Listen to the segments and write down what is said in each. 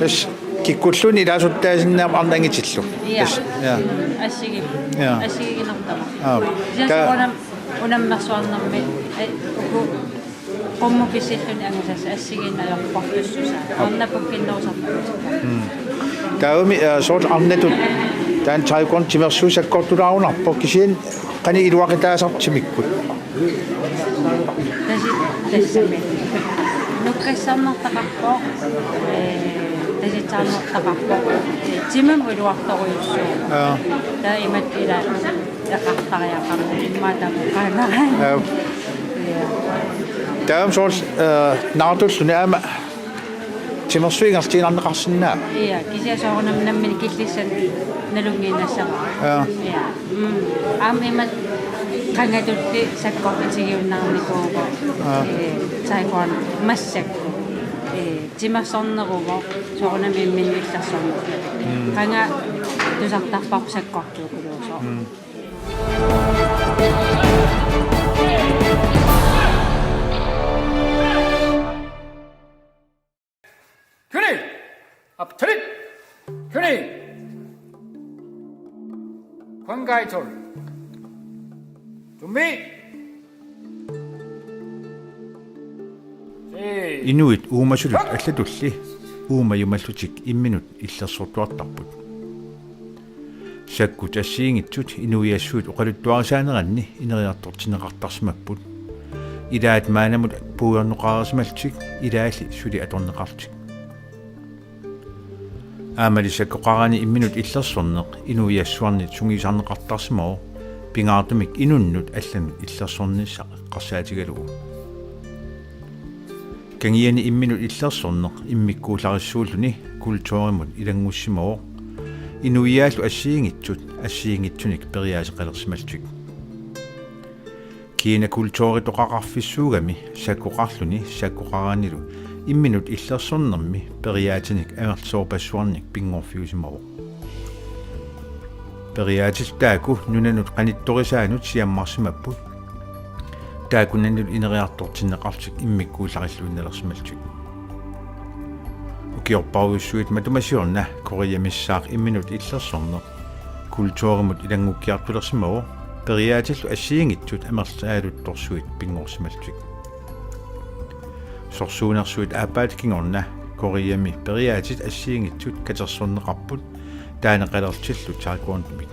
Tess kikkulluni ilaasuttaasinnam arnangitsillu. Ja. Ja. Assigi. Ja. Assigiginertama. Siasaqonam unammersuarnermi qommukissilluni angusas assiginnaajorpartussusa. Arnapukkinnerusarput. Taumi sort arnatut taan taikon timersuusakkortulaarunarpo kisiin qani iluaqitaasartimikkut. Tassami. Nukkissarnertaqarpo tasitsaarnertaqarpo timam iluartoruyussuu. Daimat ila taqartariaqarmu immaatamu qaanara. Taum sort naartulluni aama timersuingartiinarneqarsinnaa. Iya, kisiasoornam nammin killissan nalungiinassama. Ja. Aamimat qangatulli sakkortisigiunnaarnikuugo. Taikon massakku. Timersornerugo soornami minnillasornu. Qanga tusartarparp sakkortuukuluuso. König! Abtritt! König! Kongaitol. Dummi! Inuit uumasulut allatulli uumajumallutik imminut illersortuartarput. Sakkut assiingitsut inuiassuut oqaluttuarisaaneranni ineriartortineqartarsimapput. Ilaat maanamut puuernoqaarisimaltik ilaalli suli atorneqartik. Aamalisakkoqarani imminut illersorneq inuiassuarni sungiisarneqartarsimoo pingaartumik inunnut allanut illersornissaq qarsaatigalugu. Kangiani imminut illersorneq immikkuularissuulluni kultuurimut ilangussimoo inuiaallu assiingitsunik periaaseqalersimaltik. Kiina kultuuri toqaqarfissuugami sakkoqarluni sakkoqaranilu imminut illersornermi periaatinik amertsoorpassuarnik pingorfiusimoo. Periaatil taaku nunanut qanittorisaanut siammarsimapput. Taakunanul ineriartortinneqartik immikkuullarilluinnalersimaltik. Ukiorparuissuit matumasiorna koriamissaaq imminut illersorneq kultuurimut ilangukkiartulersimoo periaatillu assiingitsut amertsaaluttorsuit pingorsimaltik. Sorsuunersuit aapaatikkingorna koriami periaatit assiingitsut katersorneqarput taaneqalertillu taarkuornumik.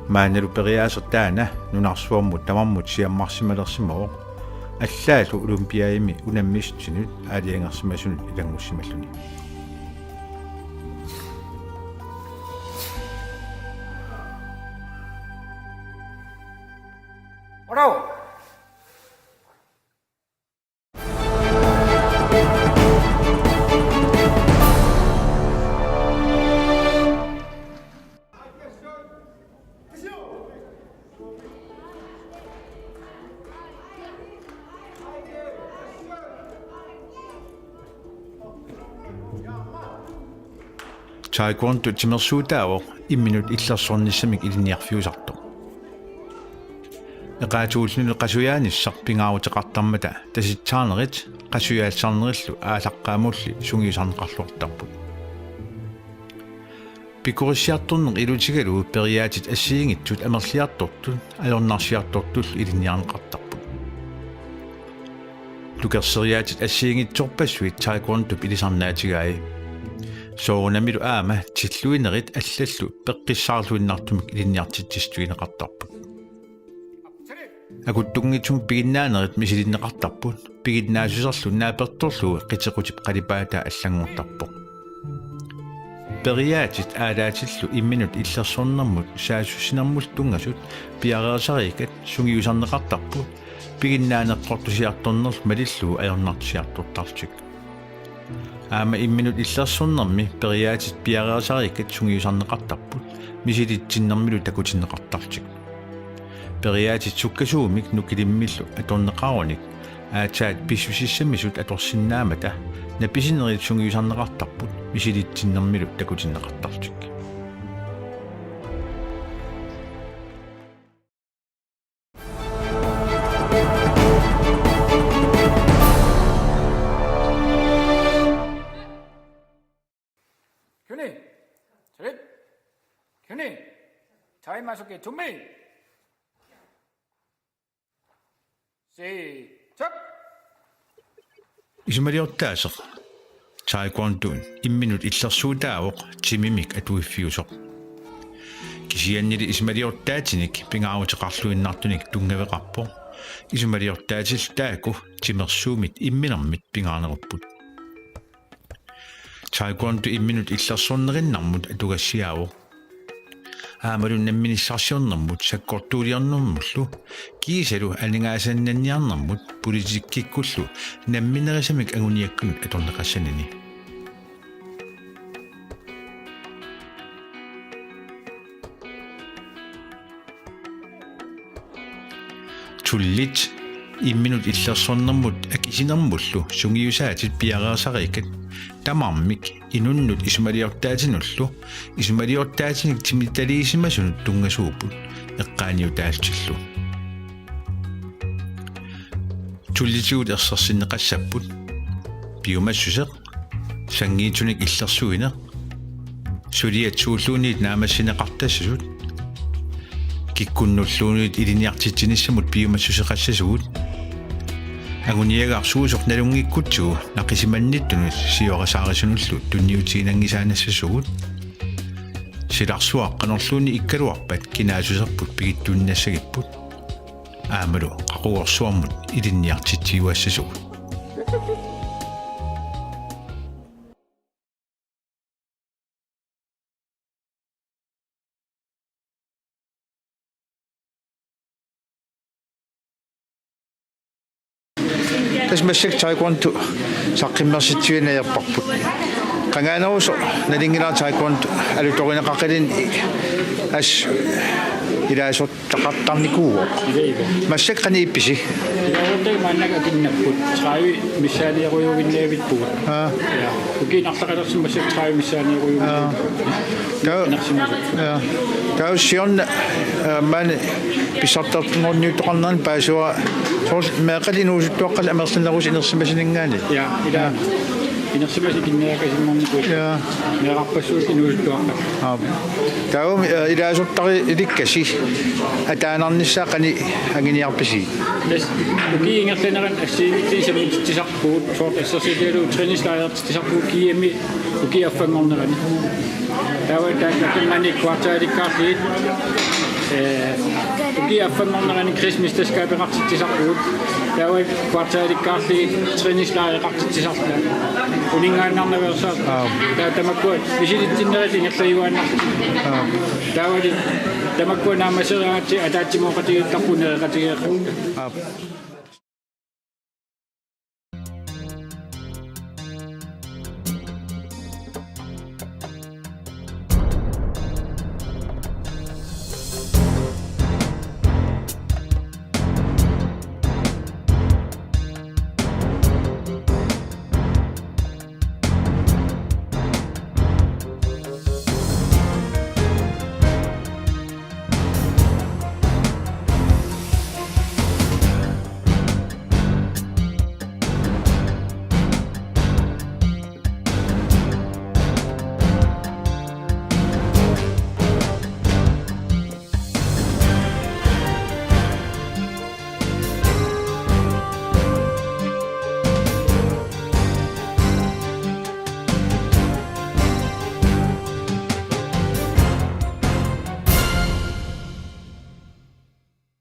Maanalu periaaser taana nunarsuarmut tamarmut siammarsimalersimoo allaalu olympiaimi unammistinut aaliangersimasunut ilangussimalluni. Bravo! Taekwondo timersuutaawo imminut illersornissamik ilinniarfiusartu. Eqaatuulluni qasuyaanissaq pingaarutеqartarmata tasitsaarnerit qasuyaassarnerillu aalaqqaamulli sungiisarneqarluartarput. Pikurissiartorneq ilutigalu periaatit assiingitsut amerliartortut alornarsiartortul ilinniarneqartarput. Lukerseriaatit assiingitsorpassuit taekwondo ilisarnaatigaai. Soornamilu aama tilluinerit allallu peqqissaarluinnartumik ilinniartittistuineqartarput. Akuttungitsum piginnaanerit misilinneqartarput piginnaasuserlu naapertorlu qitequtip qalipaata allangortarpoq. Periaatit aalaatillu imminut illersornermut saasussinermul tungasut piareersarikat sungiusarneqartarput piginnaaneqqortusiartornerlu malillu ajornartisiartortartik. Aama imminut illersornermi periaatit piareersarikat sungiusarneqartarput misilitsinnermilu takutinneqartartik. Periaatit sukkasuumik nukilimillu atorneqarunik aataat pissusissammisut atorsinnaamata napisinerit sungiusarneqartarput misilitsinnermilu takutinneqartartik. 타이마속의 준비. 시작. Ismariortaasaq taekwondo 1 minut illersuutaawoq timimik atuiffiusoq kisiannili ismariortaatinik pingaarutеқарлуиннартуник тунгаveqarpo ismariortaatil taaku timersuumit imminermit pingaarnerupпут taekwondo 1 minut illersornerinnarmut atugassiaavoq аамалуннамминиссарсиорнэрмут саккортуулиарнэрмуллу киисалу алингаасаннанниарнэрмут политиккиккуллу намминерисамик агуниаккунут аторнеқассанани туллит 1 минут иллерсорнэрмут акисинермуллу сунгиусаатит пиареерсарикат тамармик инуннут исмалиортаатинуллу исмалиортаатиник тимиталиисимасунут тунгасуупут эққааниутаалтиллу туллитигут ерсерсиннеқассаппут биумассусеқ сангиитуник иллерсуине сулиатсууллуунит наамассинеқартассасут киккуннуллуунит илиниартитсиниссамут биумассусеқассасугут агуниагаарсуусоқ налунгиккутсуу нақисиманниттунут сиорасаарисунуллу тунниутигинангисаанассасугут силарсуаққанерлууни иккалуарпат кинаасусерпут пигиттууннассагиппут аамалу қақуорсуармут илинниартитсиуассасугут Tasmassik taekwondo saqqimmersitsuinaerparput qangaanaruso nalingilaa taekwondo alutorineqaqalin as ilaasort taqartarnikuugo massak qani ippisi Ilaawuttag maannaga kinnapput traavi missaaliarujuginnaavitpugut ja ukiinartaqalersimmassak traavi missaaliarujuginnaavitpugut taussion man pisartartorniutoqarnaan paasua soor meaqalinuusuttuaqqal amersinnerus inersimasiningaani ja ila inersimasikinnaakasimmarnikuut meaqarpassuut inuusuttuaqqat taum ilaasortari ilikkasi ataanarnissaa qani anginiarpisi les ukiingerlaneran assiitiisamitsisarpuut soort assersiitialu trainingslejrtisarpuut kiimi ukiaffangornerani taawataakkammani kvartaalikkaarliit ukiaffangornerani krismistaskaapeqartitsisarpuut taawat kvartaalikkaarliit trainingslejrtisarpuut uningaannarnaversaat taamakkua visititsinnerati ingerlajuaannartu taawat tamakkuanaamaseragaati ataatsimooqatigiittарпунеэqatigeeqa